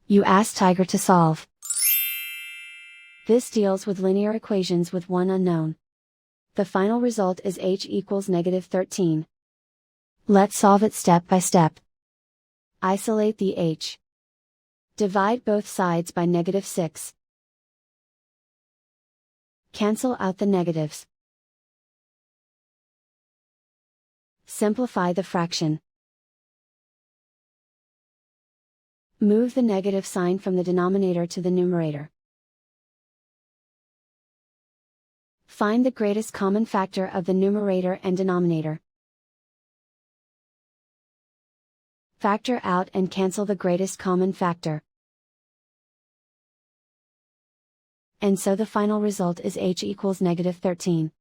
You ask Tiger to solve. This deals with linear equations with one unknown. The final result is h equals -13. Let's solve it step by step. Isolate the h. Divide both sides by -6. Cancel out the negatives. Simplify the fraction. Move the negative sign from the denominator to the numerator. Find the greatest common factor of the numerator and denominator. Factor out and cancel the greatest common factor. And so the final result is h equals -13.